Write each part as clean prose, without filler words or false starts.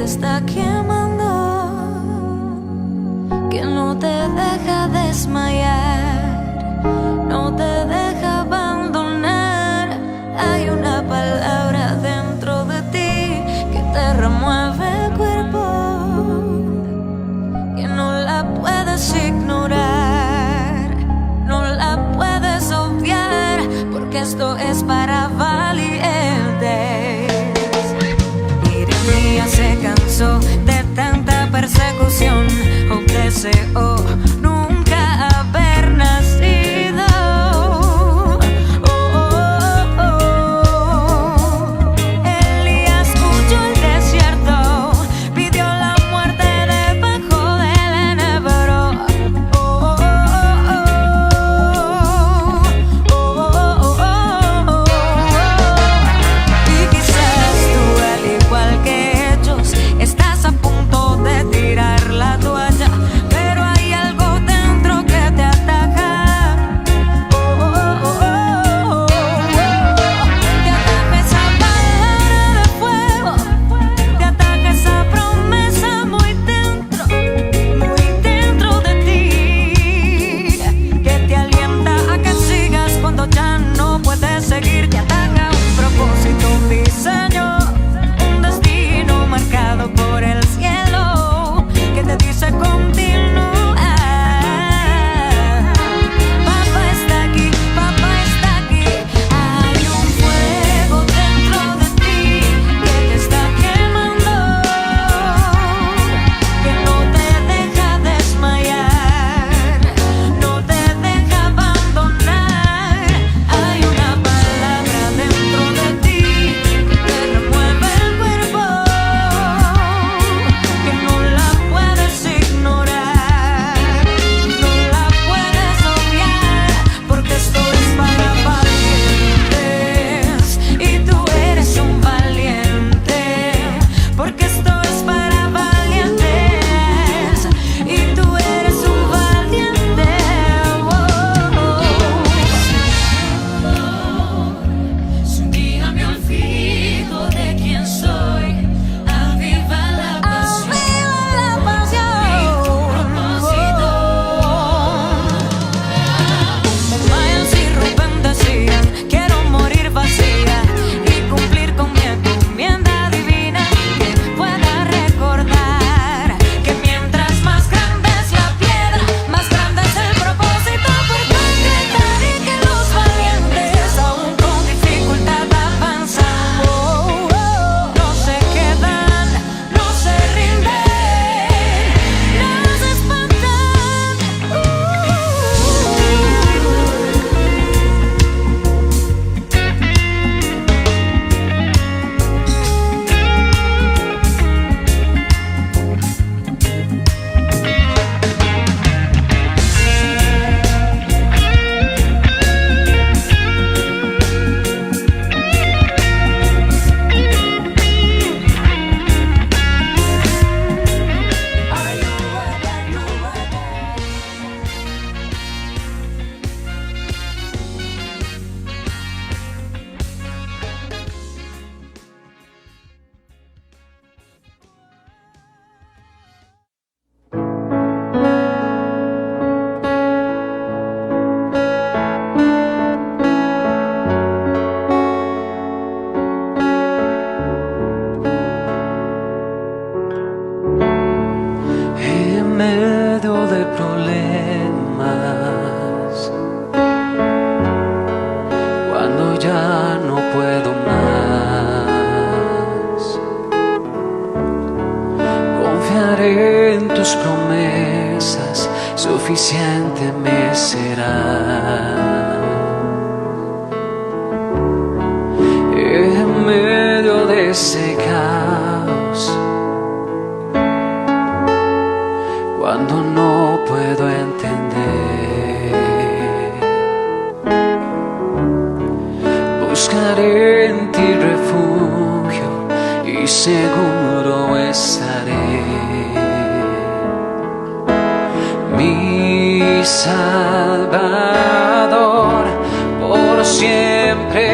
está quemando, que no te deja desmayar, no te deja abandonar. Hay una palabra dentro de ti que te remueve el cuerpo, que no la puedes ignorar, no la puedes obviar, porque esto es para valientes. Ella se cansó de tanta persecución, o deseó nunca haber nacido. Elías huyó al desierto, pidió la muerte debajo del enebro. Y quizás tú, al igual que estás a punto de tirar la toalla, pero hay algo dentro que te ataca. Te ataca esa palabra de fuego, te ataca esa promesa muy dentro de ti, que te alienta a que sigas cuando ya no puedes seguir. Te ataca un propósito, un diseño, un destino marcado por el cielo que te dice continúa. Papá está aquí, papá está aquí. Hay un fuego dentro de ti que te está quemando, que no te deja desmayar, no te deja abandonar. Hay una palabra dentro de ti que te remueve el cuerpo, que no la puedes ignorar, no la puedes obviar, porque esto es para valientes y tú eres un valiente, porque esto es para valientes y tú eres un valiente. Si un día me olvido de quién soy, aviva la pasión, y tu propósito. Mayans y Rubén decían: quiero morir vacía y cumplir con mi encomienda divina, que pueda recordar que mientras más grande es la piedra, más grande es el propósito por concretar, y que los valientes aún con dificultad avanzan. No se quedan, no se rinden, no se espantan. En medio de problemas, cuando ya no puedo más, confiaré en tus promesas, suficiente me será. En medio de ese caos, cuando no puedo entender, buscaré en ti refugio y seguro estaré. Mi Salvador, por siempre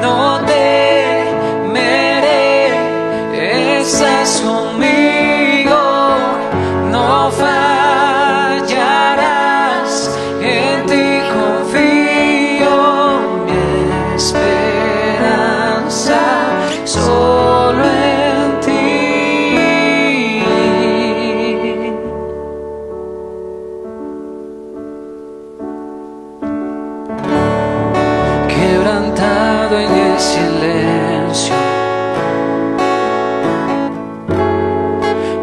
no temeré. sentado en el silencio,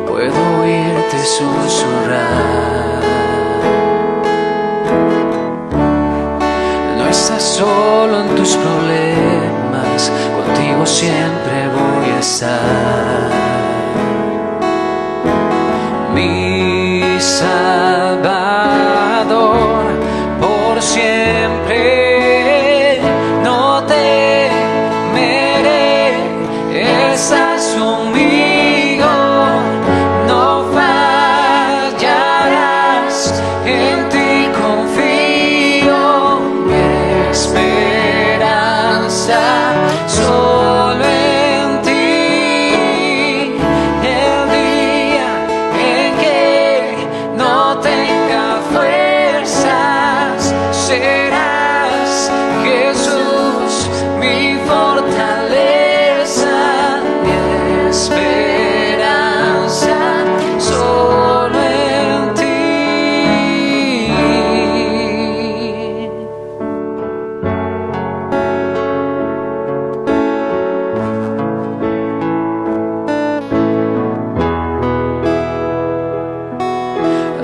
puedo oírte susurrar. No estás solo en tus problemas, contigo siempre voy a estar. Mi Salvador, por siempre no temeré, estás conmigo, no fallarás, en ti confío, mi esperanza solo en ti. El día en que no tenga fuerzas, serás Jesús mi fortaleza, mi esperanza solo en ti.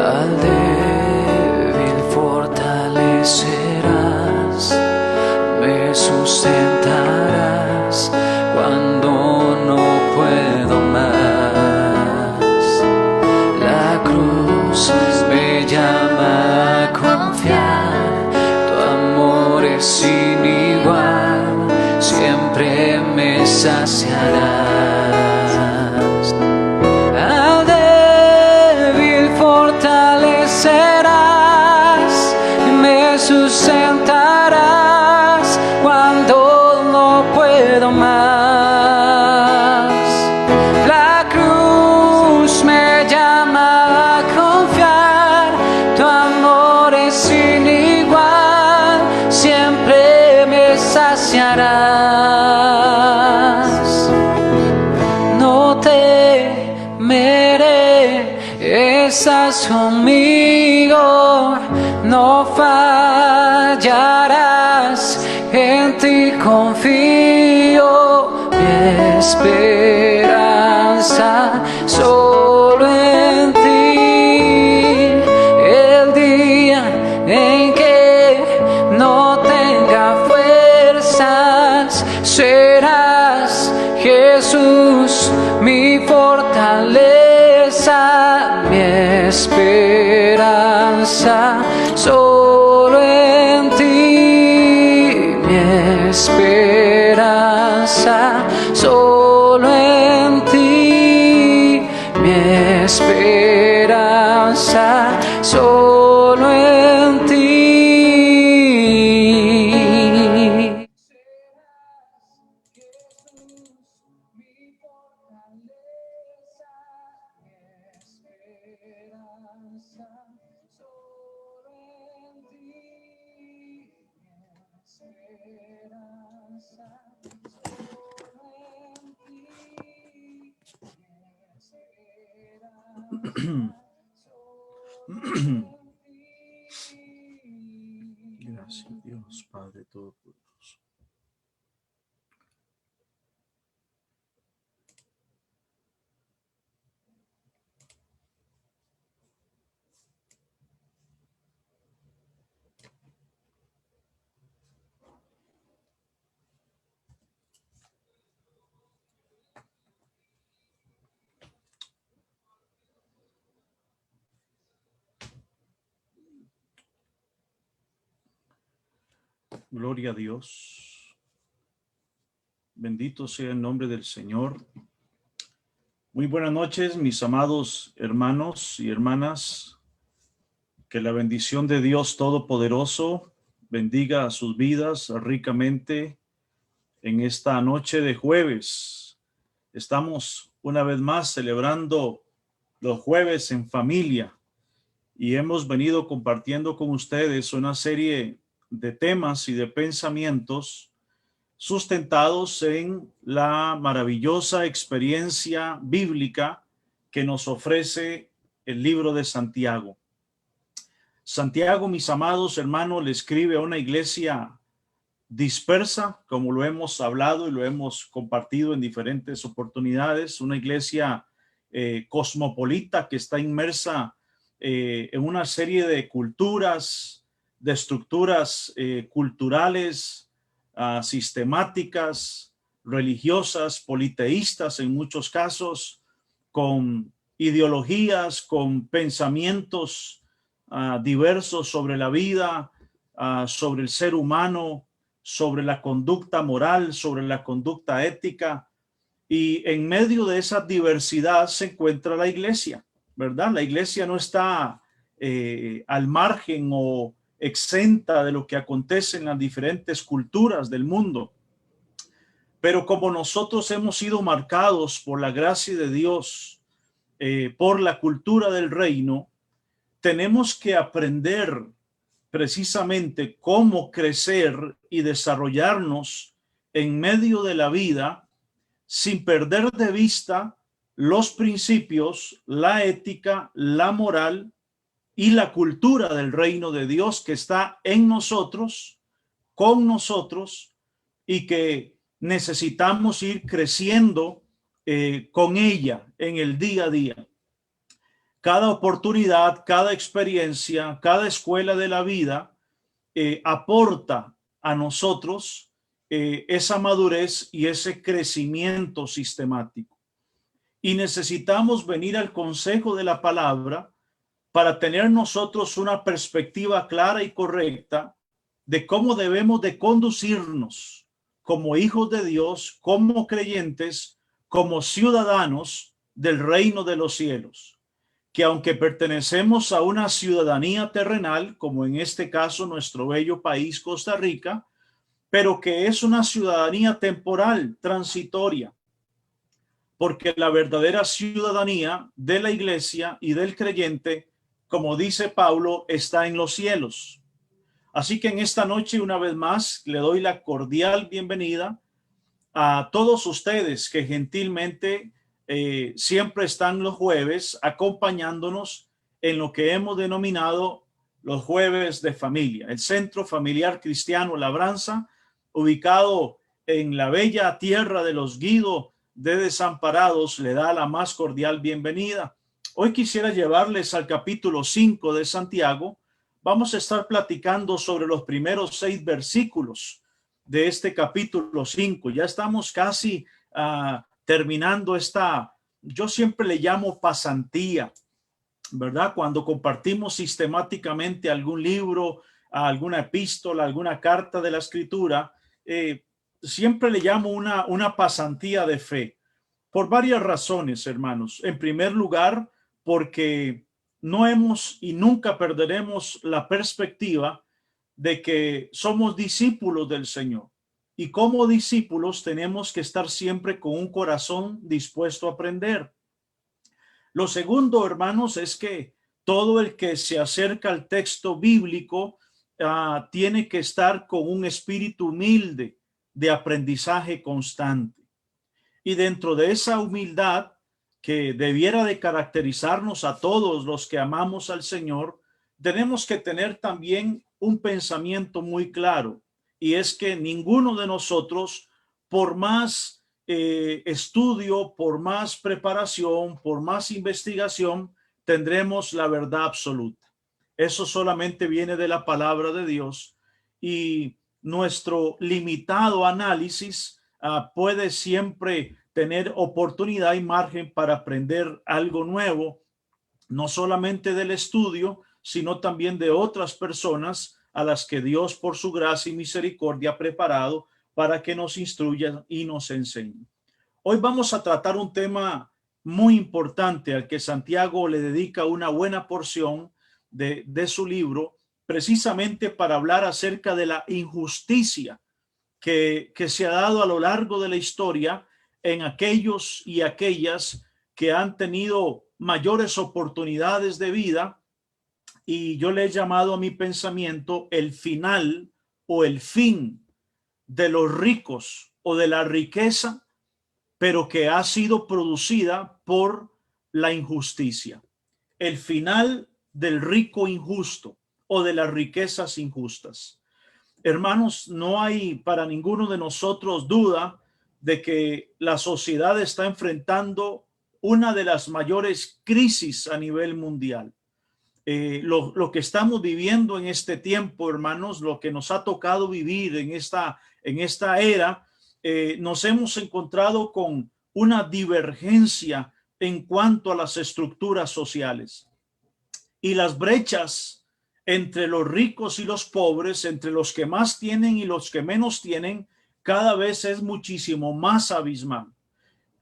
Al débil fortalecerás, me sustentarás cuando no puedo más. La cruz me llama a confiar, tu amor es sin igual, siempre me saciarás. Al débil fortalecerás, me sustentarás cuando no puedo más. La cruz me llama a confiar, tu amor es sin igual, siempre me saciarás. No temeré, estás conmigo, no fallarás, en ti confío, mi esperanza solo en ti. El día en que no tenga fuerzas, serás Jesús mi fortaleza, mi esperanza solo en ti, mi esperanza solo en ti, mi esperanza solo en ti. Gracias, Dios, Padre Todopoderoso. Gloria a Dios. Bendito sea el nombre del Señor. Muy buenas noches, mis amados hermanos y hermanas. Que la bendición de Dios Todopoderoso bendiga a sus vidas ricamente en esta noche de jueves. Estamos una vez más celebrando los jueves en familia y hemos venido compartiendo con ustedes una serie de temas y de pensamientos sustentados en la maravillosa experiencia bíblica que nos ofrece el libro de Santiago. Santiago, mis amados hermanos, le escribe a una iglesia dispersa, como lo hemos hablado y lo hemos compartido en diferentes oportunidades, una iglesia cosmopolita que está inmersa en una serie de culturas, de estructuras culturales, sistemáticas, religiosas, politeístas en muchos casos, con ideologías, con pensamientos diversos sobre la vida, sobre el ser humano, sobre la conducta moral, sobre la conducta ética. Y en medio de esa diversidad se encuentra la iglesia, ¿verdad? La iglesia no está al margen o exenta de lo que acontece en las diferentes culturas del mundo. Pero como nosotros hemos sido marcados por la gracia de Dios, por la cultura del reino, tenemos que aprender precisamente cómo crecer y desarrollarnos en medio de la vida sin perder de vista los principios, la ética, la moral y la cultura del reino de Dios que está en nosotros, con nosotros, y que necesitamos ir creciendo con ella en el día a día. Cada oportunidad, cada experiencia, cada escuela de la vida aporta a nosotros esa madurez y ese crecimiento sistemático. Y necesitamos venir al consejo de la palabra para tener nosotros una perspectiva clara y correcta de cómo debemos de conducirnos como hijos de Dios, como creyentes, como ciudadanos del reino de los cielos. Que aunque pertenecemos a una ciudadanía terrenal, como en este caso nuestro bello país Costa Rica, pero que es una ciudadanía temporal, transitoria, porque la verdadera ciudadanía de la iglesia y del creyente, como dice Pablo, está en los cielos. Así que en esta noche, una vez más, le doy la cordial bienvenida a todos ustedes que gentilmente siempre están los jueves acompañándonos en lo que hemos denominado los jueves de familia, el Centro Familiar Cristiano Labranza, ubicado en la bella tierra de los Guido de Desamparados, le da la más cordial bienvenida. Hoy quisiera llevarles al capítulo 5 de Santiago. Vamos a estar platicando sobre los primeros 6 versículos de este capítulo 5. Ya estamos casi terminando esta, yo siempre le llamo pasantía, ¿verdad? Cuando compartimos sistemáticamente algún libro, alguna epístola, alguna carta de la escritura, siempre le llamo una pasantía de fe, por varias razones, hermanos. En primer lugar, porque no hemos y nunca perderemos la perspectiva de que somos discípulos del Señor. Y como discípulos tenemos que estar siempre con un corazón dispuesto a aprender. Lo segundo, hermanos, es que todo el que se acerca al texto bíblico tiene que estar con un espíritu humilde de aprendizaje constante. Y dentro de esa humildad que debiera de caracterizarnos a todos los que amamos al Señor, tenemos que tener también un pensamiento muy claro, y es que ninguno de nosotros, por más estudio, por más preparación, por más investigación, tendremos la verdad absoluta. Eso solamente viene de la palabra de Dios, y nuestro limitado análisis puede siempre tener oportunidad y margen para aprender algo nuevo, no solamente del estudio, sino también de otras personas a las que Dios por su gracia y misericordia ha preparado para que nos instruyan y nos enseñen. Hoy vamos a tratar un tema muy importante al que Santiago le dedica una buena porción de su libro, precisamente para hablar acerca de la injusticia que se ha dado a lo largo de la historia en aquellos y aquellas que han tenido mayores oportunidades de vida, y yo le he llamado a mi pensamiento el final o el fin de los ricos o de la riqueza, pero que ha sido producida por la injusticia. El final del rico injusto o de las riquezas injustas. Hermanos, no hay para ninguno de nosotros duda de que la sociedad está enfrentando una de las mayores crisis a nivel mundial. Lo que estamos viviendo en este tiempo, hermanos, lo que nos ha tocado vivir en esta era, nos hemos encontrado con una divergencia en cuanto a las estructuras sociales y las brechas entre los ricos y los pobres, entre los que más tienen y los que menos tienen, cada vez es muchísimo más abismal.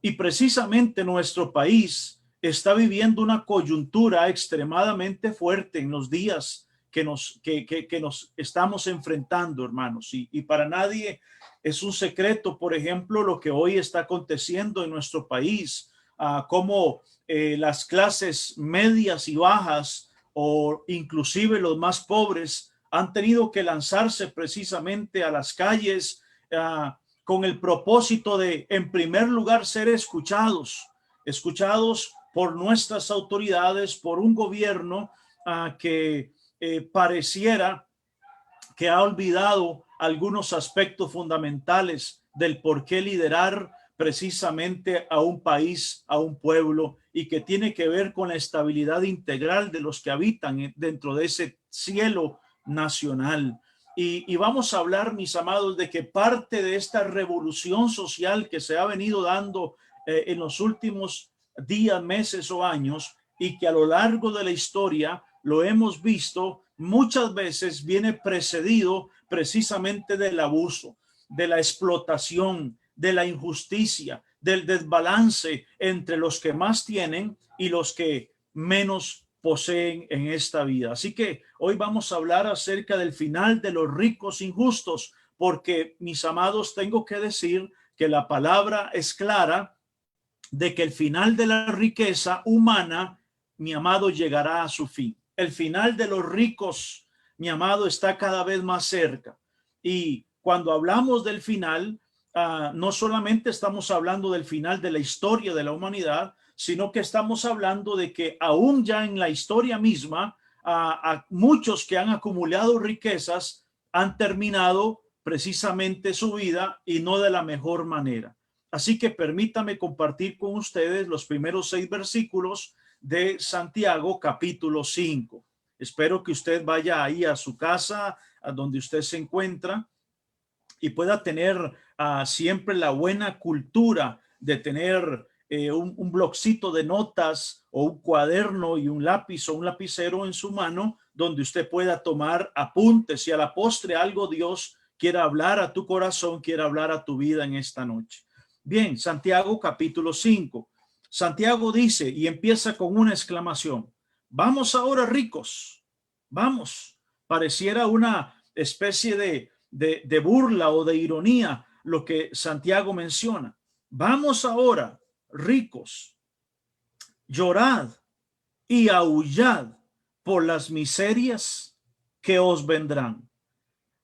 Y precisamente nuestro país está viviendo una coyuntura extremadamente fuerte en los días que nos estamos enfrentando, hermanos. Y para nadie es un secreto, por ejemplo, lo que hoy está aconteciendo en nuestro país, cómo las clases medias y bajas, o inclusive los más pobres, han tenido que lanzarse precisamente a las calles con el propósito de, en primer lugar, ser escuchados por nuestras autoridades, por un gobierno que pareciera que ha olvidado algunos aspectos fundamentales del por qué liderar precisamente a un país, a un pueblo, y que tiene que ver con la estabilidad integral de los que habitan dentro de ese cielo nacional. Y vamos a hablar, mis amados, de que parte de esta revolución social que se ha venido dando en los últimos días, meses o años, y que a lo largo de la historia lo hemos visto muchas veces, viene precedido precisamente del abuso, de la explotación, de la injusticia, del desbalance entre los que más tienen y los que menos poseen en esta vida. Así que hoy vamos a hablar acerca del final de los ricos injustos, porque, mis amados, tengo que decir que la palabra es clara de que el final de la riqueza humana, mi amado, llegará a su fin. El final de los ricos, mi amado, está cada vez más cerca. Y cuando hablamos del final, no solamente estamos hablando del final de la historia de la humanidad, sino que estamos hablando de que aún ya en la historia misma, a muchos que han acumulado riquezas han terminado precisamente su vida y no de la mejor manera. Así que permítame compartir con ustedes los primeros 6 versículos de Santiago capítulo 5. Espero que usted vaya ahí a su casa, a donde usted se encuentra, y pueda tener siempre la buena cultura de tener un blocito de notas o un cuaderno y un lápiz o un lapicero en su mano, donde usted pueda tomar apuntes, y a la postre algo Dios quiera hablar a tu corazón, quiera hablar a tu vida en esta noche. Bien, Santiago capítulo 5. Santiago dice, y empieza con una exclamación: vamos ahora, ricos, vamos. Pareciera una especie de burla o de ironía lo que Santiago menciona. Vamos ahora, ricos, llorad y aullad por las miserias que os vendrán.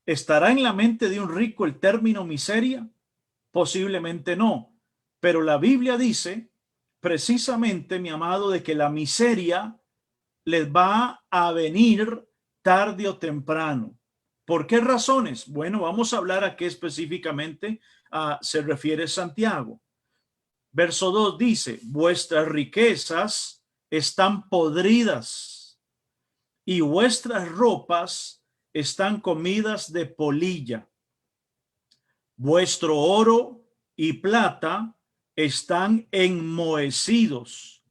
¿Estará en la mente de un rico el término miseria? Posiblemente no, pero la Biblia dice precisamente, mi amado, de que la miseria les va a venir tarde o temprano. ¿Por qué razones? Bueno, vamos a hablar a qué específicamente se refiere Santiago. Verso 2 dice: vuestras riquezas están podridas y vuestras ropas están comidas de polilla. Vuestro oro y plata están enmohecidos,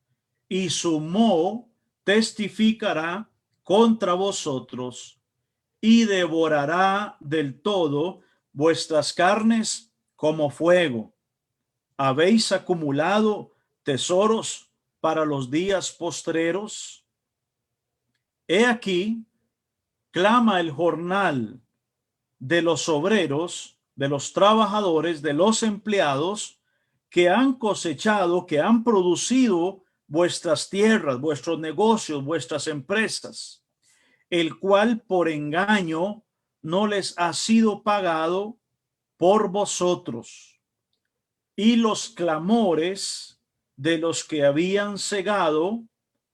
y su moho testificará contra vosotros y devorará del todo vuestras carnes como fuego. ¿Habéis acumulado tesoros para los días postreros? He aquí, clama el jornal de los obreros, de los trabajadores, de los empleados que han cosechado, que han producido vuestras tierras, vuestros negocios, vuestras empresas, el cual por engaño no les ha sido pagado por vosotros. Y los clamores de los que habían cegado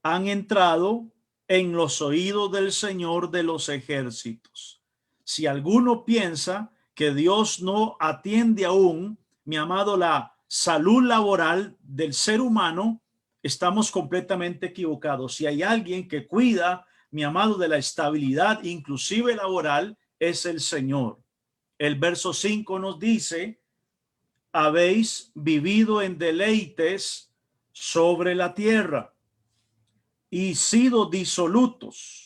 han entrado en los oídos del Señor de los ejércitos. Si alguno piensa que Dios no atiende aún, mi amado, la salud laboral del ser humano, estamos completamente equivocados. Si hay alguien que cuida, mi amado, de la estabilidad, inclusive laboral, es el Señor. El verso 5 nos dice: habéis vivido en deleites sobre la tierra y sido disolutos.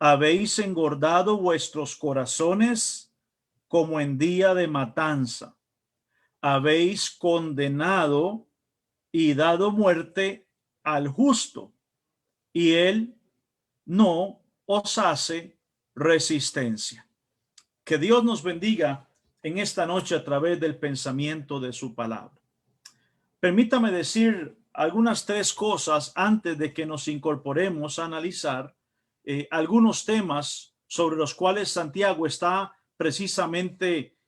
Habéis engordado vuestros corazones como en día de matanza. Habéis condenado y dado muerte al justo, y él no os hace resistencia. Que Dios nos bendiga en esta noche a través del pensamiento de su palabra. Permítame decir algunas tres cosas antes de que nos incorporemos a analizar algunos temas sobre los cuales Santiago está precisamente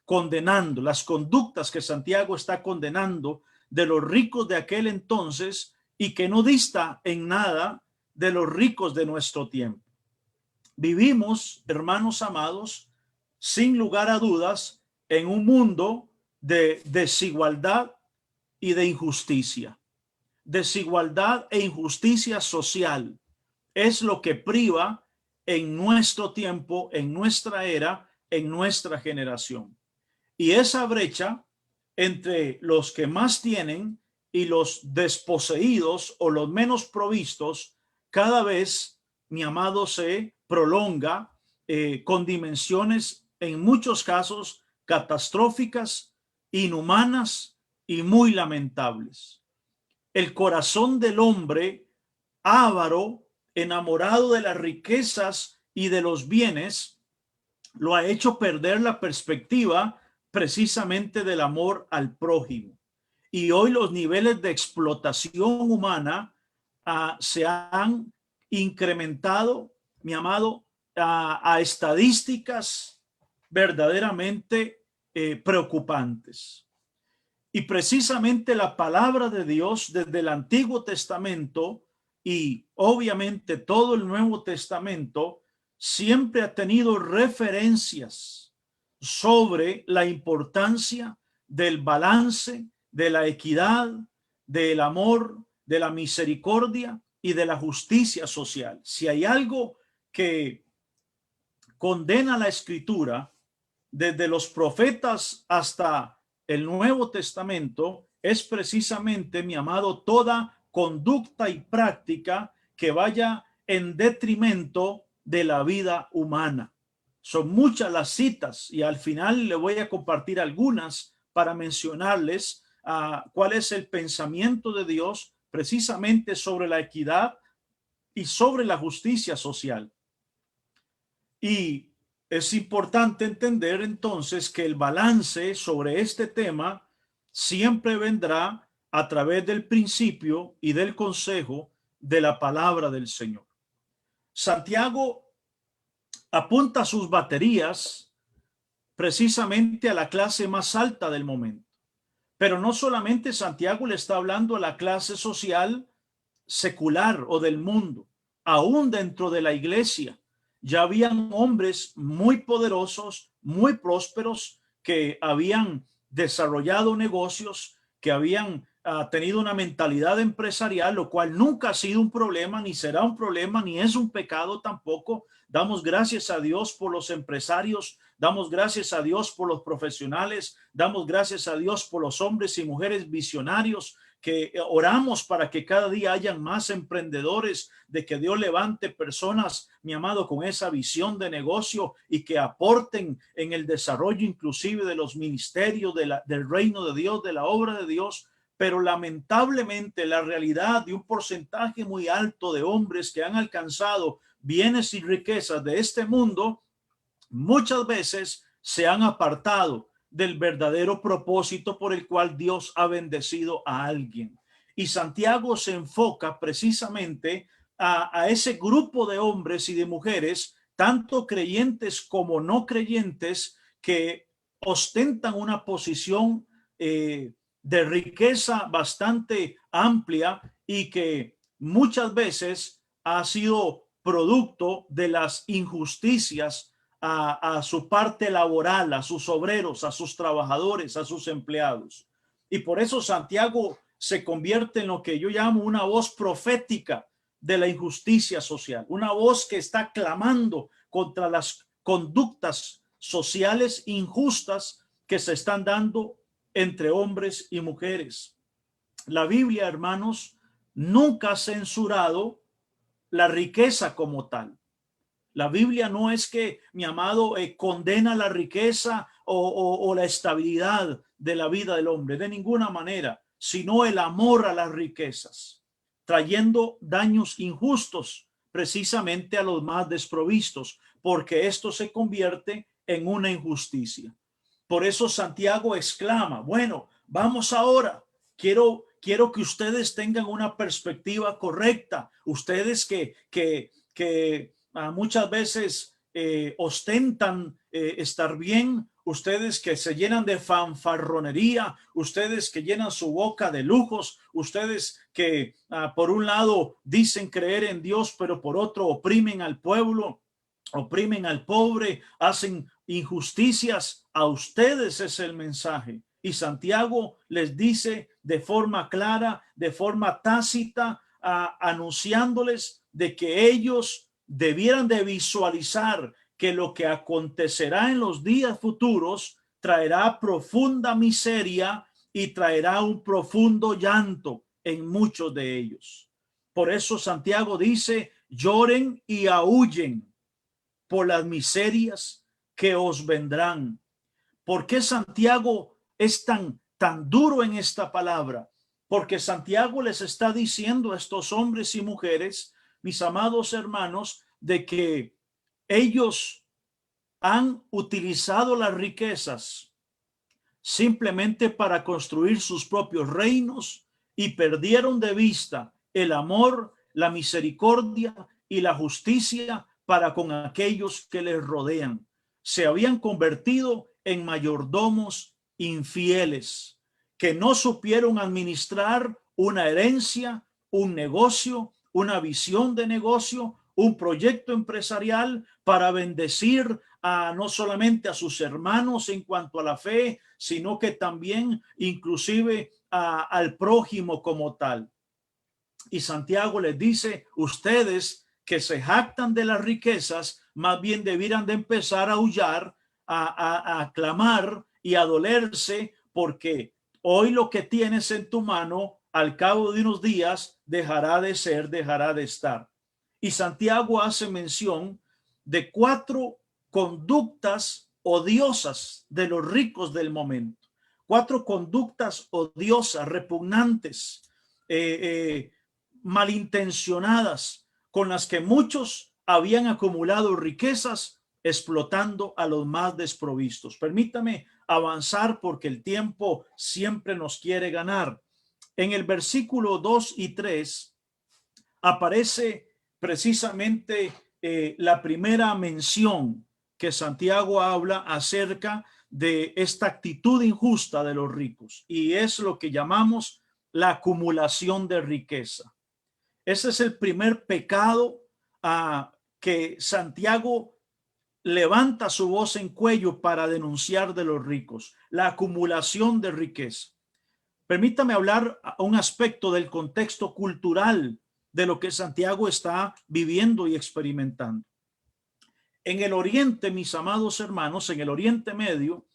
condenando, las conductas que Santiago está condenando de los ricos de aquel entonces y que no dista en nada de los ricos de nuestro tiempo. Vivimos, hermanos amados, sin lugar a dudas, en un mundo de desigualdad y de injusticia. Desigualdad e injusticia social es lo que priva en nuestro tiempo, en nuestra era, en nuestra generación. Y esa brecha entre los que más tienen y los desposeídos o los menos provistos, cada vez, mi amado, se prolonga con dimensiones en muchos casos catastróficas, inhumanas y muy lamentables. El corazón del hombre avaro, enamorado de las riquezas y de los bienes, lo ha hecho perder la perspectiva precisamente del amor al prójimo. Y hoy los niveles de explotación humana se han incrementado, mi amado, a estadísticas verdaderamente preocupantes. Y precisamente la palabra de Dios desde el Antiguo Testamento y obviamente todo el Nuevo Testamento siempre ha tenido referencias sobre la importancia del balance, de la equidad, del amor, de la misericordia y de la justicia social. Si hay algo que condena la Escritura desde los profetas hasta el Nuevo Testamento, es precisamente, mi amado, toda conducta y práctica que vaya en detrimento de la vida humana. Son muchas las citas y al final le voy a compartir algunas para mencionarles cuál es el pensamiento de Dios precisamente sobre la equidad y sobre la justicia social. Y es importante entender entonces que el balance sobre este tema siempre vendrá a través del principio y del consejo de la palabra del Señor. Santiago apunta sus baterías precisamente a la clase más alta del momento. Pero no solamente Santiago le está hablando a la clase social secular o del mundo, aún dentro de la iglesia ya habían hombres muy poderosos, muy prósperos, que habían desarrollado negocios, que habían tenido una mentalidad empresarial, lo cual nunca ha sido un problema, ni será un problema, ni es un pecado tampoco. Damos gracias a Dios por los empresarios, damos gracias a Dios por los profesionales, damos gracias a Dios por los hombres y mujeres visionarios, que oramos para que cada día hayan más emprendedores, de que Dios levante personas, mi amado, con esa visión de negocio y que aporten en el desarrollo inclusive de los ministerios del reino de Dios, de la obra de Dios. Pero lamentablemente la realidad de un porcentaje muy alto de hombres que han alcanzado bienes y riquezas de este mundo, muchas veces se han apartado del verdadero propósito por el cual Dios ha bendecido a alguien. Y Santiago se enfoca precisamente a ese grupo de hombres y de mujeres, tanto creyentes como no creyentes, que ostentan una posición de riqueza bastante amplia y que muchas veces ha sido producto de las injusticias a su parte laboral, a sus obreros, a sus trabajadores, a sus empleados. Y por eso Santiago se convierte en lo que yo llamo una voz profética de la injusticia social, una voz que está clamando contra las conductas sociales injustas que se están dando entre hombres y mujeres. La Biblia, hermanos, nunca ha censurado la riqueza como tal. La Biblia no es que, mi amado, condena la riqueza o la estabilidad de la vida del hombre, de ninguna manera, sino el amor a las riquezas, trayendo daños injustos precisamente a los más desprovistos, porque esto se convierte en una injusticia. Por eso Santiago exclama, bueno, vamos ahora, quiero que ustedes tengan una perspectiva correcta, ustedes que muchas veces ostentan estar bien, ustedes que se llenan de fanfarronería, ustedes que llenan su boca de lujos, ustedes que por un lado dicen creer en Dios, pero por otro oprimen al pueblo, oprimen al pobre, hacen injusticias. A ustedes es el mensaje. Y Santiago les dice de forma clara, de forma tácita, anunciándoles de que ellos debieran de visualizar que lo que acontecerá en los días futuros traerá profunda miseria y traerá un profundo llanto en muchos de ellos. Por eso Santiago dice, lloren y aúllen por las miserias que os vendrán. ¿Por qué Santiago es tan duro en esta palabra? Porque Santiago les está diciendo a estos hombres y mujeres, mis amados hermanos, de que ellos han utilizado las riquezas simplemente para construir sus propios reinos y perdieron de vista el amor, la misericordia y la justicia para con aquellos que les rodean. Se habían convertido en mayordomos infieles que no supieron administrar una herencia, un negocio, una visión de negocio, un proyecto empresarial para bendecir no solamente a sus hermanos en cuanto a la fe, sino que también inclusive al prójimo como tal. Y Santiago les dice, ustedes que se jactan de las riquezas, más bien debieran de empezar a aullar, a clamar y a dolerse, porque hoy lo que tienes en tu mano, al cabo de unos días, dejará de ser, dejará de estar. Y Santiago hace mención de 4 conductas odiosas de los ricos del momento. 4 conductas odiosas, repugnantes, malintencionadas, con las que muchos habían acumulado riquezas explotando a los más desprovistos. Permítame avanzar porque el tiempo siempre nos quiere ganar. En el versículo 2 y 3 aparece precisamente la primera mención que Santiago habla acerca de esta actitud injusta de los ricos, y es lo que llamamos la acumulación de riqueza. Ese es el primer pecado que Santiago levanta su voz en cuello para denunciar de los ricos, la acumulación de riqueza. Permítame hablar a un aspecto del contexto cultural de lo que Santiago está viviendo y experimentando. En el Oriente, mis amados hermanos, en el Oriente Medio,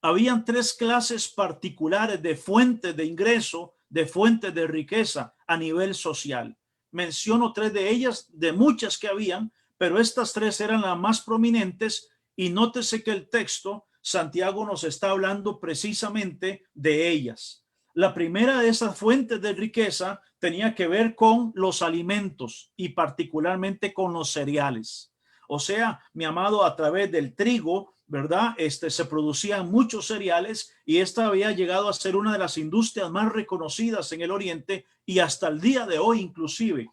habían 3 clases particulares de fuentes de ingreso, de fuentes de riqueza a nivel social. Menciono 3 de ellas, de muchas que habían, pero estas 3 eran las más prominentes, y nótese que el texto, Santiago nos está hablando precisamente de ellas. La primera de esas fuentes de riqueza tenía que ver con los alimentos y particularmente con los cereales. O sea, mi amado, a través del trigo, ¿verdad? Se producían muchos cereales, y esta había llegado a ser una de las industrias más reconocidas en el Oriente, y hasta el día de hoy inclusive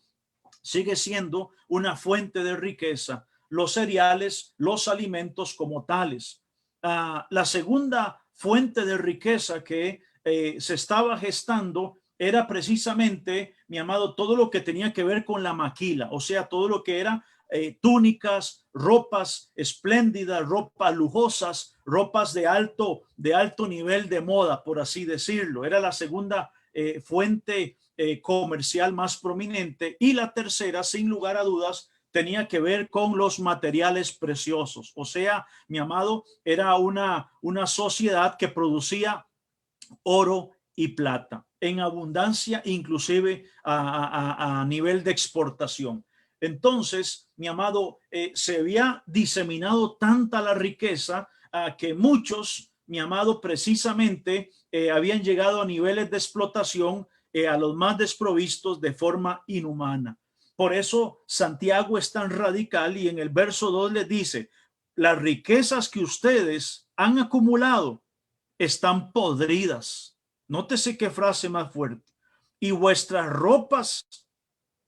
sigue siendo una fuente de riqueza, los cereales, los alimentos como tales. La segunda fuente de riqueza que se estaba gestando era precisamente, mi amado, todo lo que tenía que ver con la maquila, o sea, todo lo que era túnicas, ropas espléndidas, ropas lujosas, ropas de alto nivel de moda, por así decirlo. Era la segunda fuente comercial más prominente, y la tercera, sin lugar a dudas, tenía que ver con los materiales preciosos. O sea, mi amado, era una sociedad que producía oro y plata en abundancia, inclusive a nivel de exportación. Entonces, mi amado, se había diseminado tanta la riqueza que muchos, mi amado, precisamente habían llegado a niveles de explotación a los más desprovistos de forma inhumana. Por eso Santiago es tan radical, y en el verso 2 les dice: las riquezas que ustedes han acumulado están podridas. Nótese qué frase más fuerte. Y vuestras ropas,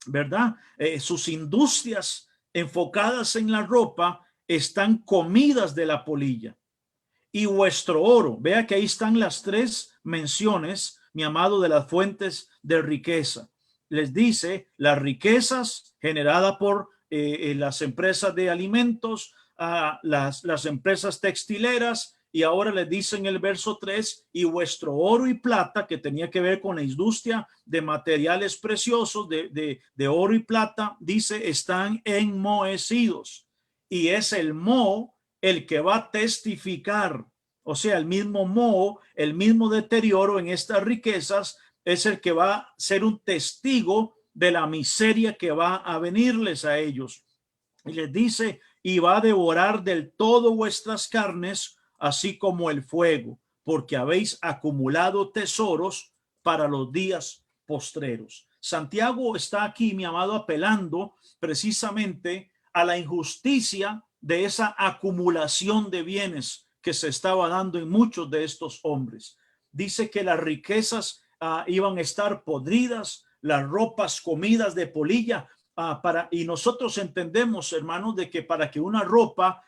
¿verdad? Sus industrias enfocadas en la ropa están comidas de la polilla. Y vuestro oro, vea que ahí están las tres menciones, mi amado, de las fuentes de riqueza. Les dice las riquezas generadas por las empresas de alimentos, las empresas textileras, y ahora les dice en el verso 3: y vuestro oro y plata, que tenía que ver con la industria de materiales preciosos, de oro y plata, dice, están enmohecidos. Y es el moho el que va a testificar, o sea, el mismo moho, el mismo deterioro en estas riquezas, es el que va a ser un testigo de la miseria que va a venirles a ellos. Y les dice: y va a devorar del todo vuestras carnes, así como el fuego, porque habéis acumulado tesoros para los días postreros. Santiago está aquí, mi amado, apelando precisamente a la injusticia de esa acumulación de bienes que se estaba dando en muchos de estos hombres. Dice que las riquezas iban a estar podridas, las ropas comidas de polilla, y nosotros entendemos, hermanos, de que para que una ropa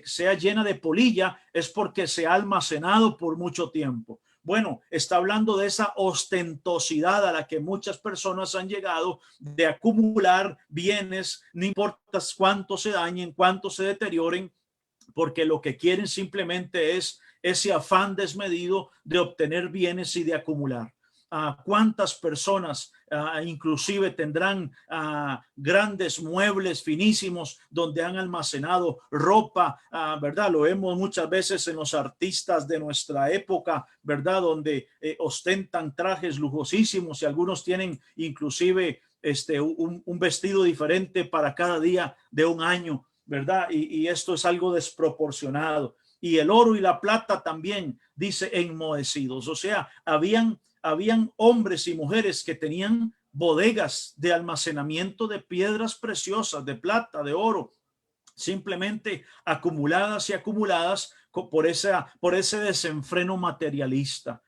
sea llena de polilla es porque se ha almacenado por mucho tiempo. Bueno, está hablando de esa ostentosidad a la que muchas personas han llegado, de acumular bienes, no importa cuánto se dañen, cuánto se deterioren, porque lo que quieren simplemente es ese afán desmedido de obtener bienes y de acumular. ¿Cuántas personas inclusive tendrán grandes muebles finísimos donde han almacenado ropa, ¿verdad? Lo vemos muchas veces en los artistas de nuestra época, ¿verdad? Donde ostentan trajes lujosísimos, y algunos tienen inclusive un vestido diferente para cada día de un año, ¿verdad? Y esto es algo desproporcionado. Y el oro y la plata también, dice, enmohecidos. O sea, habían hombres y mujeres que tenían bodegas de almacenamiento de piedras preciosas, de plata, de oro, simplemente acumuladas y acumuladas por ese desenfreno materialista.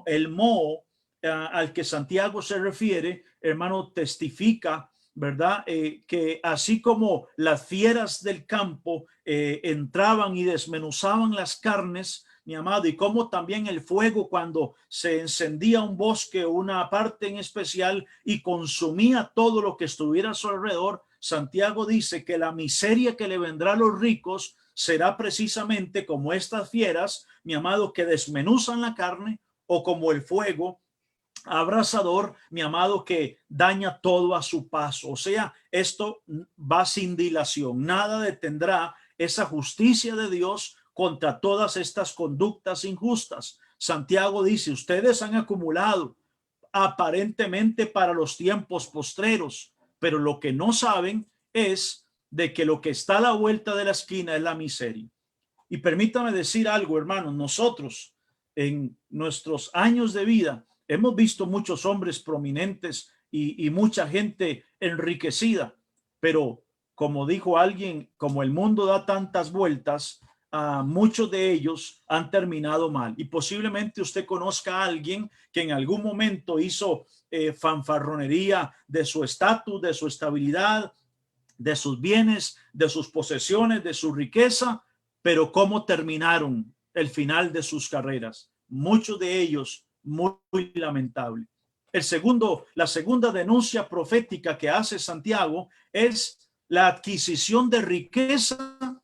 El moho al que Santiago se refiere, hermano, testifica, ¿verdad? Que así como las fieras del campo entraban y desmenuzaban las carnes, mi amado, y como también el fuego, cuando se encendía un bosque o una parte en especial y consumía todo lo que estuviera a su alrededor, Santiago dice que la miseria que le vendrá a los ricos será precisamente como estas fieras, mi amado, que desmenuzan la carne, o como el fuego abrasador, mi amado, que daña todo a su paso. O sea, esto va sin dilación, nada detendrá esa justicia de Dios contra todas estas conductas injustas. Santiago dice: ustedes han acumulado aparentemente para los tiempos postreros, pero lo que no saben es de que lo que está a la vuelta de la esquina es la miseria. Y permítame decir algo, hermanos, nosotros en nuestros años de vida hemos visto muchos hombres prominentes y mucha gente enriquecida, pero como dijo alguien, como el mundo da tantas vueltas, muchos de ellos han terminado mal. Y posiblemente usted conozca a alguien que en algún momento hizo fanfarronería de su estatus, de su estabilidad, de sus bienes, de sus posesiones, de su riqueza, pero cómo terminaron el final de sus carreras. Muchos de ellos muy lamentable. La segunda denuncia profética que hace Santiago es la adquisición de riqueza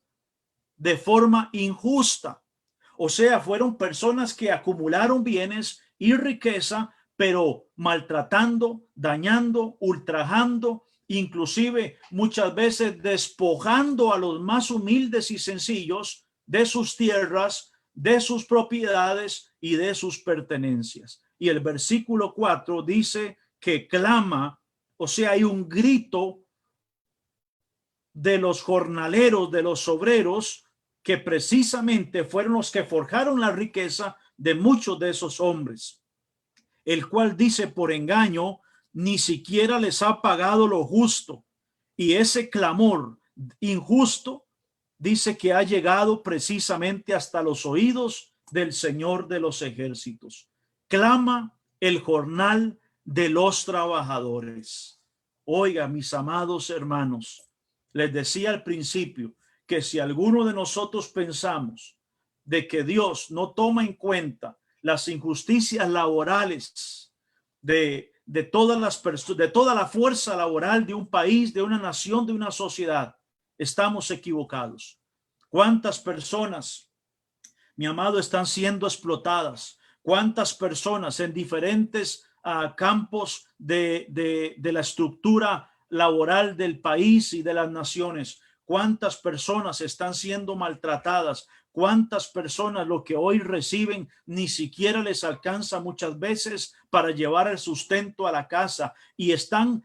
de forma injusta. O sea, fueron personas que acumularon bienes y riqueza, pero maltratando, dañando, ultrajando, inclusive muchas veces despojando a los más humildes y sencillos de sus tierras, de sus propiedades y de sus pertenencias. Y el versículo 4 dice que clama, o sea, hay un grito de los jornaleros, de los obreros, que precisamente fueron los que forjaron la riqueza de muchos de esos hombres, el cual dice por engaño, ni siquiera les ha pagado lo justo. Y ese clamor injusto dice que ha llegado precisamente hasta los oídos del Señor de los ejércitos. Clama el jornal de los trabajadores. Oiga, mis amados hermanos, les decía al principio que si alguno de nosotros pensamos de que Dios no toma en cuenta las injusticias laborales de todas las personas, de toda la fuerza laboral de un país, de una nación, de una sociedad, estamos equivocados. ¿Cuántas personas, mi amado, están siendo explotadas? ¿Cuántas personas en diferentes campos de la estructura laboral del país y de las naciones? ¿Cuántas personas están siendo maltratadas? ¿Cuántas personas lo que hoy reciben ni siquiera les alcanza muchas veces para llevar el sustento a la casa? Y están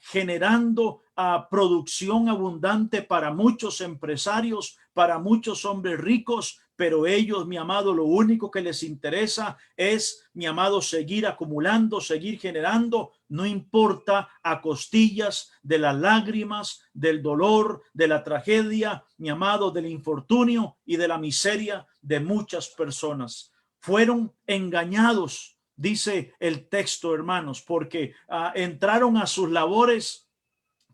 generando producción abundante para muchos empresarios, para muchos hombres ricos, pero ellos, mi amado, lo único que les interesa es, mi amado, seguir acumulando, seguir generando, no importa, a costillas de las lágrimas, del dolor, de la tragedia, mi amado, del infortunio y de la miseria de muchas personas. Fueron engañados, dice el texto, hermanos, porque entraron a sus labores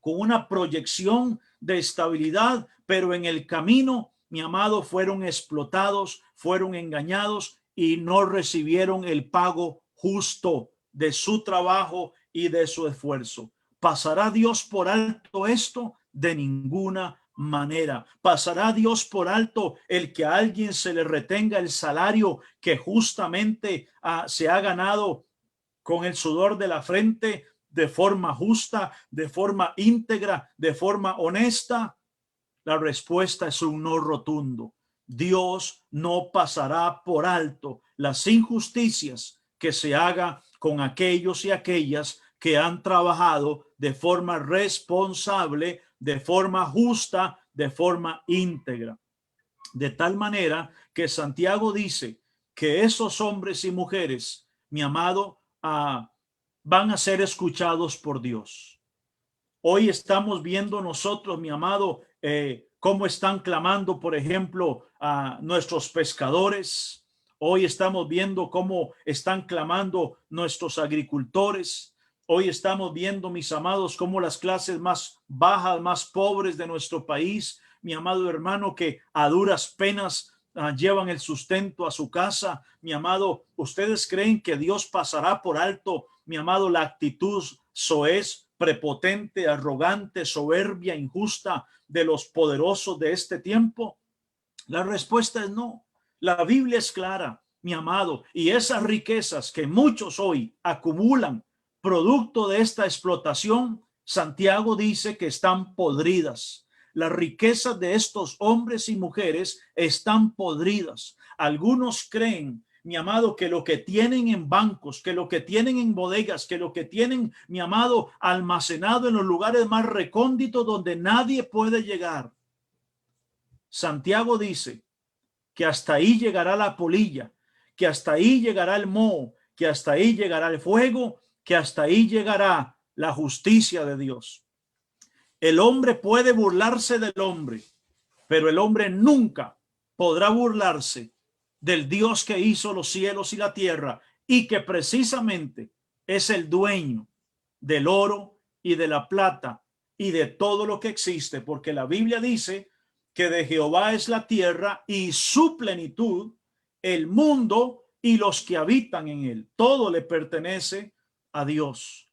con una proyección de estabilidad, pero en el camino, mi amado, fueron explotados, fueron engañados y no recibieron el pago justo de su trabajo y de su esfuerzo. ¿Pasará Dios por alto esto? De ninguna manera. ¿Pasará Dios por alto el que a alguien se le retenga el salario que justamente se ha ganado con el sudor de la frente, de forma justa, de forma íntegra, de forma honesta? La respuesta es un no rotundo. Dios no pasará por alto las injusticias que se haga con aquellos y aquellas que han trabajado de forma responsable, de forma justa, de forma íntegra. De tal manera que Santiago dice que esos hombres y mujeres, mi amado, van a ser escuchados por Dios. Hoy estamos viendo nosotros, mi amado, cómo están clamando, por ejemplo, a nuestros pescadores. Hoy estamos viendo cómo están clamando nuestros agricultores. Hoy estamos viendo, mis amados, cómo las clases más bajas, más pobres de nuestro país, mi amado hermano, que a duras penas llevan el sustento a su casa. Mi amado, ¿ustedes creen que Dios pasará por alto, mi amado, la actitud soez, prepotente, arrogante, soberbia, injusta de los poderosos de este tiempo? La respuesta es no. La Biblia es clara, mi amado, y esas riquezas que muchos hoy acumulan producto de esta explotación, Santiago dice que están podridas. Las riquezas de estos hombres y mujeres están podridas. Algunos creen, mi amado, que lo que tienen en bancos, que lo que tienen en bodegas, que lo que tienen, mi amado, almacenado en los lugares más recónditos donde nadie puede llegar. Santiago dice que hasta ahí llegará la polilla, que hasta ahí llegará el moho, que hasta ahí llegará el fuego, que hasta ahí llegará la justicia de Dios. El hombre puede burlarse del hombre, pero el hombre nunca podrá burlarse del Dios que hizo los cielos y la tierra y que precisamente es el dueño del oro y de la plata y de todo lo que existe, porque la Biblia dice que de Jehová es la tierra y su plenitud, el mundo y los que habitan en él. Todo le pertenece a Dios.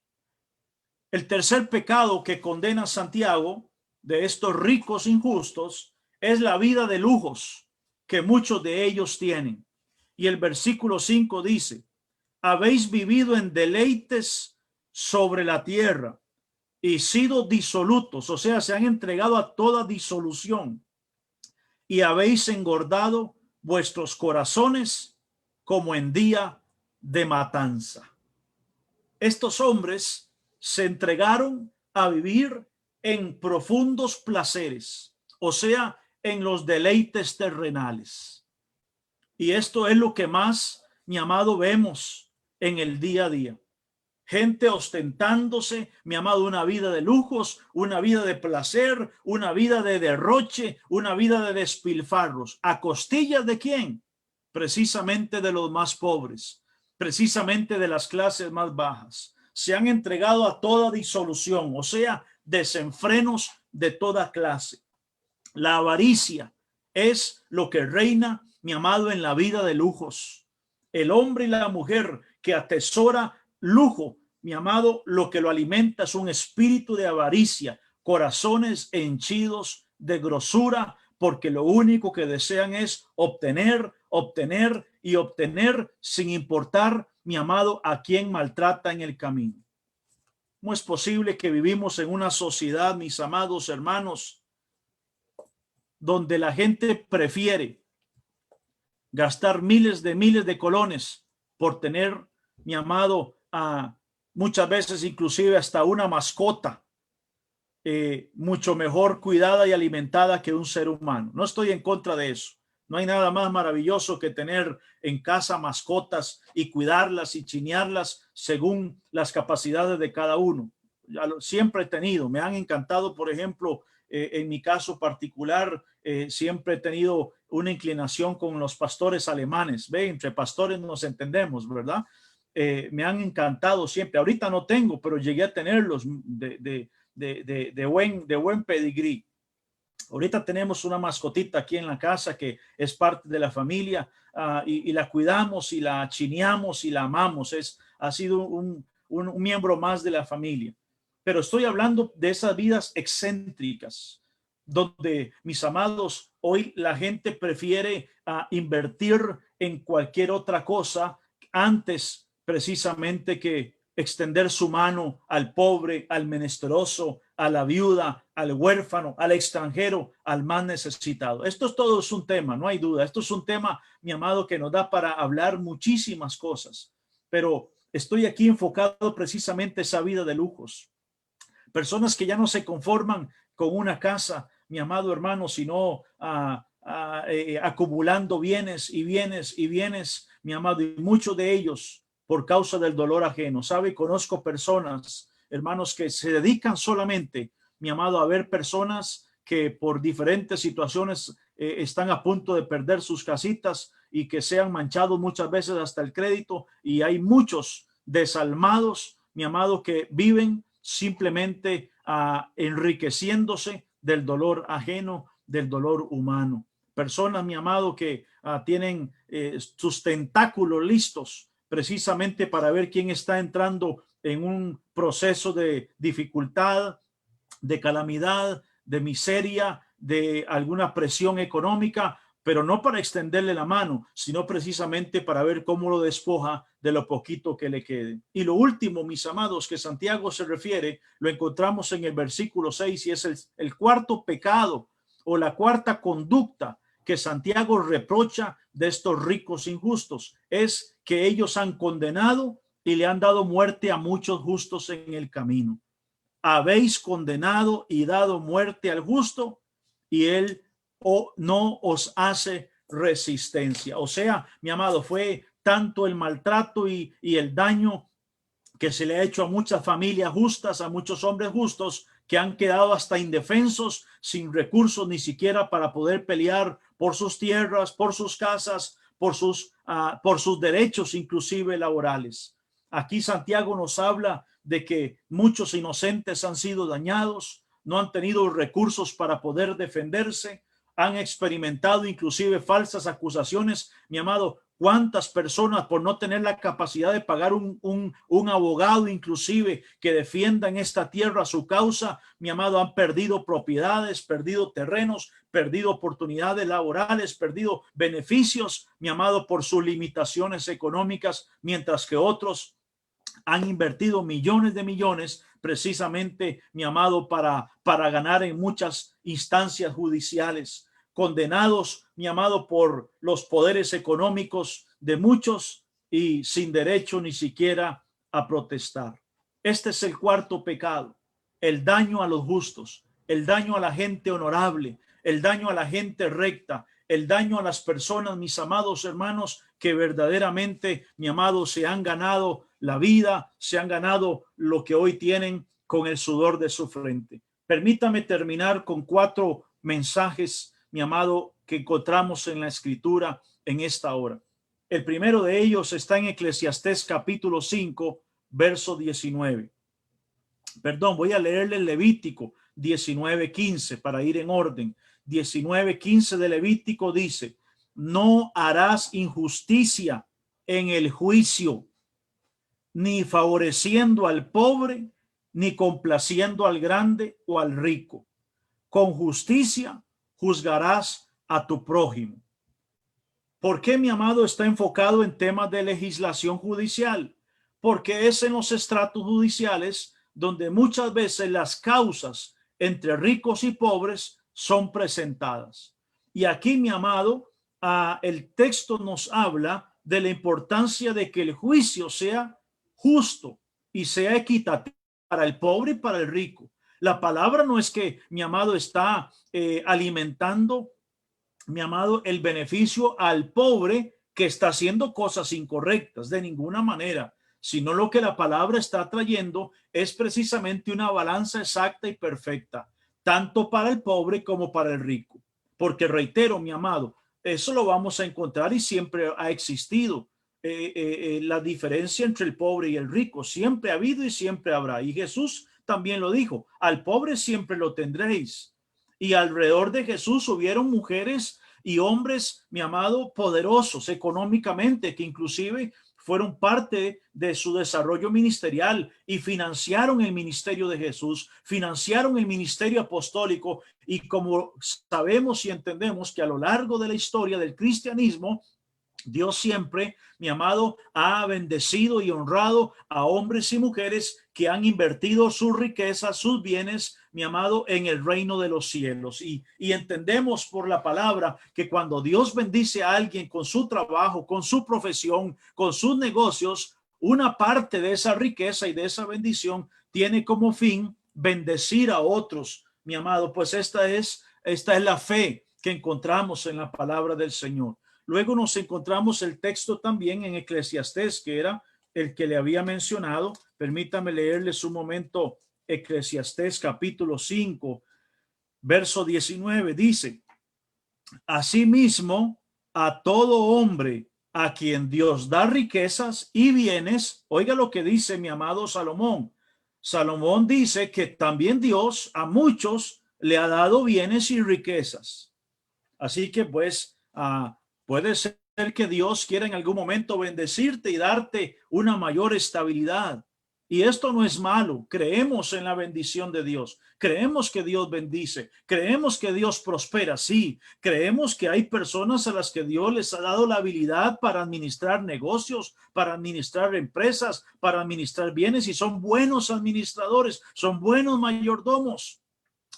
El tercer pecado que condena Santiago de estos ricos injustos es la vida de lujos que muchos de ellos tienen. Y el versículo 5 dice: habéis vivido en deleites sobre la tierra y sido disolutos, o sea, se han entregado a toda disolución, y habéis engordado vuestros corazones como en día de matanza. Estos hombres se entregaron a vivir en profundos placeres, o sea, en los deleites terrenales. Y esto es lo que más, mi amado, vemos en el día a día. Gente ostentándose, mi amado, una vida de lujos, una vida de placer, una vida de derroche, una vida de despilfarros. ¿A costillas de quién? Precisamente de los más pobres, precisamente de las clases más bajas. Se han entregado a toda disolución, o sea, desenfrenos de toda clase. La avaricia es lo que reina, mi amado, en la vida de lujos. El hombre y la mujer que atesora lujo, mi amado, lo que lo alimenta es un espíritu de avaricia, corazones henchidos de grosura, porque lo único que desean es obtener, obtener y obtener, sin importar, mi amado, a quien maltrata en el camino. ¿Cómo es posible que vivimos en una sociedad, mis amados hermanos, donde la gente prefiere gastar miles de colones por tener, mi amado, muchas veces inclusive hasta una mascota mucho mejor cuidada y alimentada que un ser humano? No estoy en contra de eso. No hay nada más maravilloso que tener en casa mascotas y cuidarlas y chinearlas según las capacidades de cada uno. Siempre he tenido, me han encantado, por ejemplo, en mi caso particular, siempre he tenido una inclinación con los pastores alemanes. Ve, entre pastores nos entendemos, ¿verdad? Me han encantado siempre. Ahorita no tengo, pero llegué a tenerlos de buen pedigrí. Ahorita tenemos una mascotita aquí en la casa que es parte de la familia, y la cuidamos y la chineamos y la amamos. Ha sido un miembro más de la familia. Pero estoy hablando de esas vidas excéntricas, donde, mis amados, hoy la gente prefiere invertir en cualquier otra cosa antes precisamente que extender su mano al pobre, al menesteroso, a la viuda, al huérfano, al extranjero, al más necesitado. Esto todo es un tema, no hay duda. Esto es un tema, mi amado, que nos da para hablar muchísimas cosas. Pero estoy aquí enfocado precisamente en esa vida de lujos. Personas que ya no se conforman con una casa, mi amado hermano, sino acumulando bienes y bienes y bienes, mi amado, y muchos de ellos por causa del dolor ajeno. Sabe, conozco personas, hermanos, que se dedican solamente, mi amado, a ver personas que por diferentes situaciones están a punto de perder sus casitas y que se han manchado muchas veces hasta el crédito, y hay muchos desalmados, mi amado, que viven simplemente enriqueciéndose del dolor ajeno, del dolor humano. Personas, mi amado, que tienen sus tentáculos listos precisamente para ver quién está entrando en un proceso de dificultad, de calamidad, de miseria, de alguna presión económica, pero no para extenderle la mano, sino precisamente para ver cómo lo despoja de lo poquito que le quede. Y lo último, mis amados, que Santiago se refiere, lo encontramos en el versículo 6, y es el cuarto pecado o la cuarta conducta que Santiago reprocha de estos ricos injustos, es que ellos han condenado y le han dado muerte a muchos justos en el camino. Habéis condenado y dado muerte al justo, y él no os hace resistencia. O sea, mi amado, fue tanto el maltrato y el daño que se le ha hecho a muchas familias justas, a muchos hombres justos, que han quedado hasta indefensos, sin recursos ni siquiera para poder pelear por sus tierras, por sus casas, por sus derechos, inclusive laborales. Aquí Santiago nos habla de que muchos inocentes han sido dañados, no han tenido recursos para poder defenderse, han experimentado inclusive falsas acusaciones, mi amado, cuántas personas por no tener la capacidad de pagar un abogado inclusive que defienda en esta tierra su causa, mi amado, han perdido propiedades, perdido terrenos, perdido oportunidades laborales, perdido beneficios, mi amado, por sus limitaciones económicas, mientras que otros han invertido millones de millones precisamente, mi amado, para ganar en muchas instancias judiciales, condenados, mi amado, por los poderes económicos de muchos y sin derecho ni siquiera a protestar. Este es el cuarto pecado, el daño a los justos, el daño a la gente honorable, el daño a la gente recta, el daño a las personas, mis amados hermanos, que verdaderamente, mi amado, se han ganado la vida, se han ganado lo que hoy tienen con el sudor de su frente. Permítame terminar con 4 mensajes, mi amado, que encontramos en la escritura en esta hora. El primero de ellos está en Eclesiastés capítulo 5, verso 19. Perdón, voy a leerle Levítico 19:15 para ir en orden. 19:15 de Levítico dice: no harás injusticia en el juicio, ni favoreciendo al pobre, ni complaciendo al grande o al rico. Con justicia juzgarás a tu prójimo. ¿Por qué, mi amado, está enfocado en temas de legislación judicial? Porque es en los estratos judiciales donde muchas veces las causas entre ricos y pobres son presentadas. Y aquí, mi amado, el texto nos habla de la importancia de que el juicio sea justo y sea equitativo para el pobre y para el rico. La palabra no es que, mi amado, está alimentando, mi amado, el beneficio al pobre que está haciendo cosas incorrectas, de ninguna manera, sino lo que la palabra está trayendo es precisamente una balanza exacta y perfecta, tanto para el pobre como para el rico. Porque reitero, mi amado, eso lo vamos a encontrar y siempre ha existido. La diferencia entre el pobre y el rico siempre ha habido y siempre habrá. Y Jesús también lo dijo: al pobre siempre lo tendréis. Y alrededor de Jesús hubieron mujeres y hombres, mi amado, poderosos económicamente, que inclusive fueron parte de su desarrollo ministerial y financiaron el ministerio de Jesús, financiaron el ministerio apostólico. Y como sabemos y entendemos que a lo largo de la historia del cristianismo, Dios siempre, mi amado, ha bendecido y honrado a hombres y mujeres que han invertido sus riquezas, sus bienes, mi amado, en el reino de los cielos. Y entendemos por la palabra que cuando Dios bendice a alguien con su trabajo, con su profesión, con sus negocios, una parte de esa riqueza y de esa bendición tiene como fin bendecir a otros, mi amado. Pues esta es la fe que encontramos en la palabra del Señor. Luego nos encontramos el texto también en Eclesiastés, que era el que le había mencionado. Permítame leerles un momento Eclesiastés capítulo 5, verso 19. Dice: asimismo, a todo hombre a quien Dios da riquezas y bienes. Oiga lo que dice mi amado Salomón. Salomón dice que también Dios a muchos le ha dado bienes y riquezas. Así que pues puede ser que Dios quiera en algún momento bendecirte y darte una mayor estabilidad. Y esto no es malo. Creemos en la bendición de Dios. Creemos que Dios bendice. Creemos que Dios prospera. Sí, creemos que hay personas a las que Dios les ha dado la habilidad para administrar negocios, para administrar empresas, para administrar bienes, y son buenos administradores, son buenos mayordomos.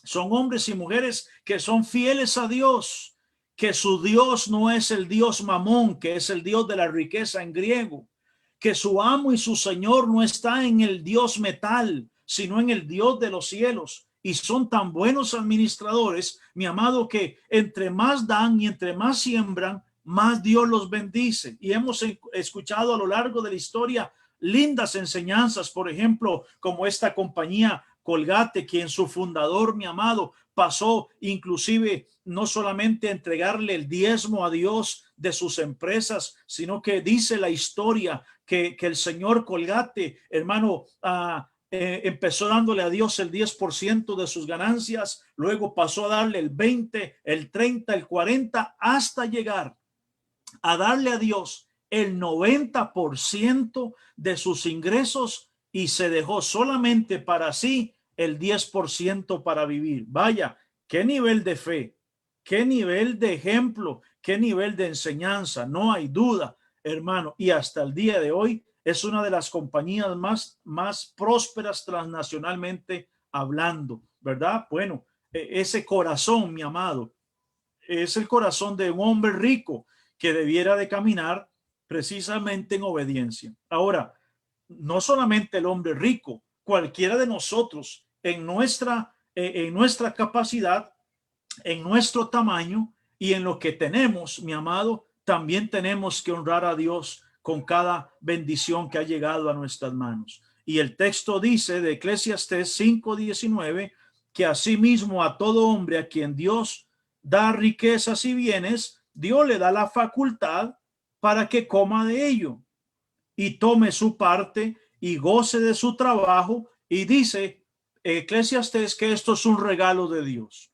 Son hombres y mujeres que son fieles a Dios, que su Dios no es el Dios Mamón, que es el Dios de la riqueza en griego, que su amo y su Señor no está en el Dios metal, sino en el Dios de los cielos. Y son tan buenos administradores, mi amado, que entre más dan y entre más siembran, más Dios los bendice. Y hemos escuchado a lo largo de la historia lindas enseñanzas, por ejemplo, como esta compañía Colgate, quien su fundador, mi amado, pasó inclusive no solamente a entregarle el diezmo a Dios de sus empresas, sino que dice la historia que el señor Colgate, hermano, empezó dándole a Dios el 10% de sus ganancias, luego pasó a darle el 20, el 30, el 40, hasta llegar a darle a Dios el 90% de sus ingresos y se dejó solamente para sí el 10% para vivir. Vaya, qué nivel de fe, qué nivel de ejemplo, qué nivel de enseñanza. No hay duda, hermano. Y hasta el día de hoy es una de las compañías más prósperas transnacionalmente hablando, ¿verdad? Bueno, ese corazón, mi amado, es el corazón de un hombre rico que debiera de caminar precisamente en obediencia. Ahora, no solamente el hombre rico, cualquiera de nosotros en nuestra capacidad, en nuestro tamaño y en lo que tenemos, mi amado, también tenemos que honrar a Dios con cada bendición que ha llegado a nuestras manos. Y el texto dice de Eclesiastés 5:19 que asimismo a todo hombre a quien Dios da riquezas y bienes, Dios le da la facultad para que coma de ello y tome su parte y goce de su trabajo. Y dice Eclesiastés que esto es un regalo de Dios.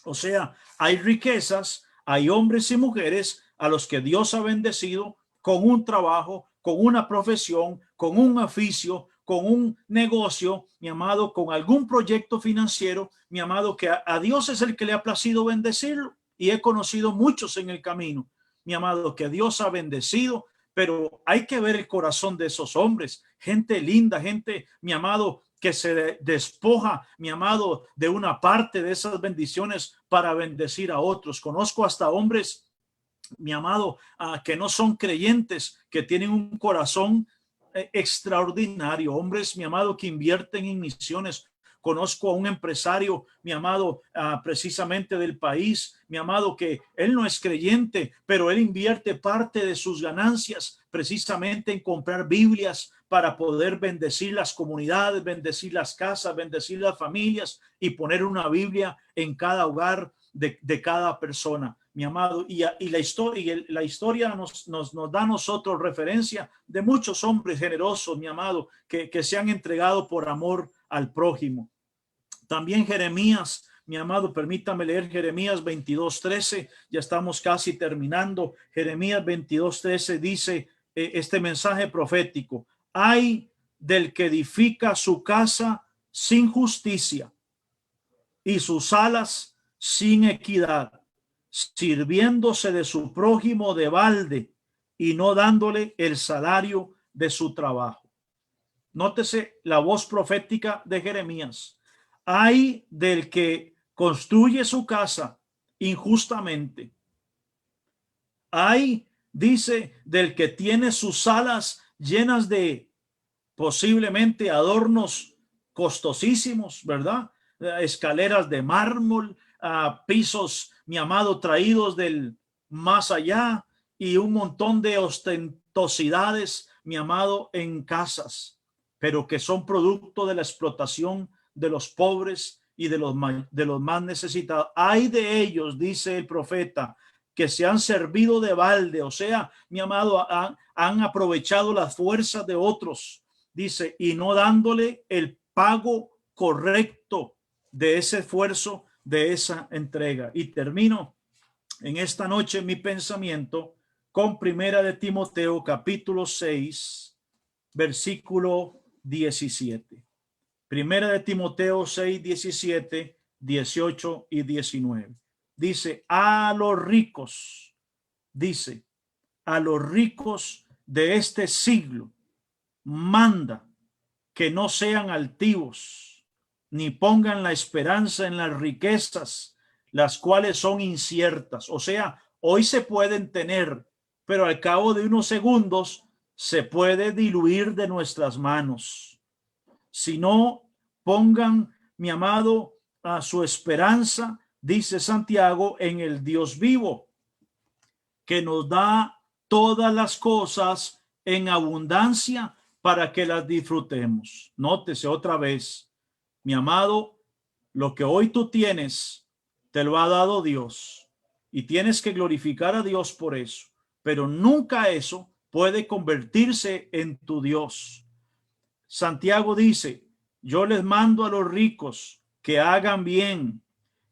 O sea, hay riquezas, hay hombres y mujeres a los que Dios ha bendecido con un trabajo, con una profesión, con un oficio, con un negocio, mi amado, con algún proyecto financiero, mi amado, que a Dios es el que le ha placido bendecirlo. Y he conocido muchos en el camino, mi amado, que Dios ha bendecido, pero hay que ver el corazón de esos hombres, gente linda, gente, mi amado, que se despoja, mi amado, de una parte de esas bendiciones para bendecir a otros. Conozco hasta hombres, mi amado, que no son creyentes, que tienen un corazón extraordinario, hombres, mi amado, que invierten en misiones. Conozco a un empresario, mi amado, precisamente del país, mi amado, que él no es creyente, pero él invierte parte de sus ganancias precisamente en comprar Biblias para poder bendecir las comunidades, bendecir las casas, bendecir las familias y poner una Biblia en cada hogar de cada persona, mi amado. Y la historia nos da a nosotros referencia de muchos hombres generosos, mi amado, que se han entregado por amor al prójimo. También Jeremías, mi amado, permítame leer Jeremías 22:13, ya estamos casi terminando. Jeremías 22:13 dice este mensaje profético: ay del que edifica su casa sin justicia y sus alas sin equidad, sirviéndose de su prójimo de balde y no dándole el salario de su trabajo. Nótese la voz profética de Jeremías. Ay del que construye su casa injustamente. Ay, dice, del que tiene sus salas llenas de posiblemente adornos costosísimos, ¿verdad? Escaleras de mármol, pisos, mi amado, traídos del más allá y un montón de ostentosidades, mi amado, en casas, pero que son producto de la explotación de los pobres y de los más necesitados. Hay de ellos, dice el profeta, que se han servido de balde, o sea, mi amado, han aprovechado las fuerzas de otros, dice, y no dándole el pago correcto de ese esfuerzo, de esa entrega. Y termino en esta noche mi pensamiento con Primera de Timoteo capítulo 6, versículo 17. Primera de Timoteo 6, 17, 18 y 19. Dice, a los ricos, dice, a los ricos de este siglo, manda que no sean altivos, ni pongan la esperanza en las riquezas, las cuales son inciertas. O sea, hoy se pueden tener, pero al cabo de unos segundos se puede diluir de nuestras manos. Si no pongan, mi amado, a su esperanza, dice Santiago, en el Dios vivo, que nos da todas las cosas en abundancia para que las disfrutemos. Nótese otra vez, mi amado, lo que hoy tú tienes, te lo ha dado Dios y tienes que glorificar a Dios por eso, pero nunca eso puede convertirse en tu Dios. Santiago dice, yo les mando a los ricos que hagan bien,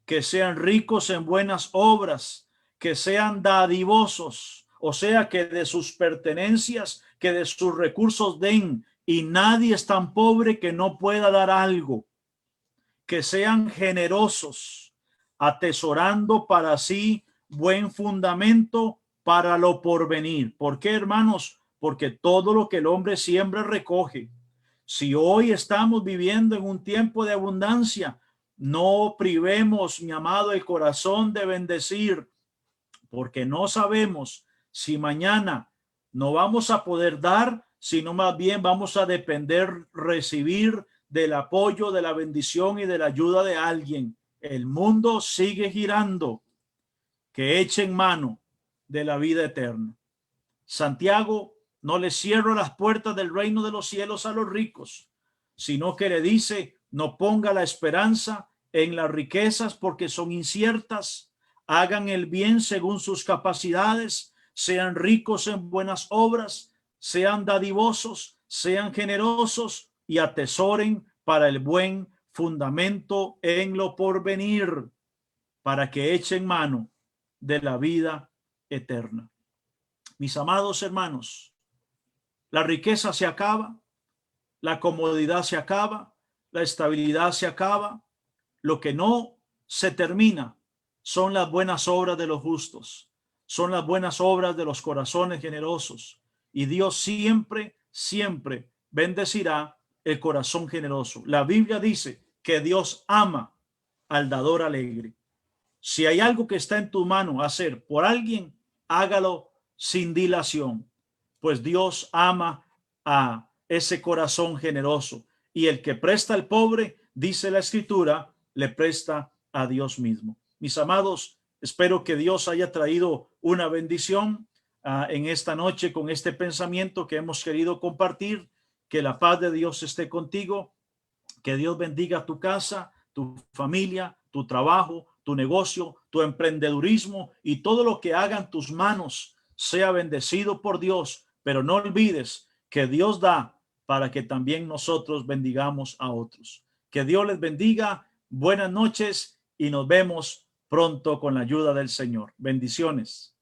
que sean ricos en buenas obras, que sean dadivosos, O sea, que de sus pertenencias, que de sus recursos den, y nadie es tan pobre que no pueda dar algo. Que sean generosos, atesorando para sí buen fundamento para lo porvenir. ¿Por qué, hermanos? Porque todo lo que el hombre siembra recoge. Si hoy estamos viviendo en un tiempo de abundancia, no privemos, mi amado, el corazón de bendecir, porque no sabemos si mañana no vamos a poder dar, sino más bien vamos a depender, recibir del apoyo, de la bendición y de la ayuda de alguien. El mundo sigue girando. Que echen mano de la vida eterna. Santiago no le cierra las puertas del reino de los cielos a los ricos, sino que le dice, no ponga la esperanza en las riquezas porque son inciertas. Hagan el bien según sus capacidades, sean ricos en buenas obras, sean dadivosos, sean generosos y atesoren para el buen fundamento en lo porvenir, para que echen mano de la vida eterna. Mis amados hermanos, la riqueza se acaba, la comodidad se acaba, la estabilidad se acaba. Lo que no se termina son las buenas obras de los justos, son las buenas obras de los corazones generosos. Y Dios siempre, siempre bendecirá el corazón generoso. La Biblia dice que Dios ama al dador alegre. Si hay algo que está en tu mano hacer por alguien, hágalo sin dilación, pues Dios ama a ese corazón generoso. Y el que presta al pobre, dice la Escritura, le presta a Dios mismo. Mis amados, espero que Dios haya traído una bendición en esta noche con este pensamiento que hemos querido compartir. Que la paz de Dios esté contigo, que Dios bendiga tu casa, tu familia, tu trabajo, tu negocio, tu emprendedurismo y todo lo que hagan tus manos sea bendecido por Dios. Pero no olvides que Dios da para que también nosotros bendigamos a otros. Que Dios les bendiga. Buenas noches y nos vemos pronto con la ayuda del Señor. Bendiciones.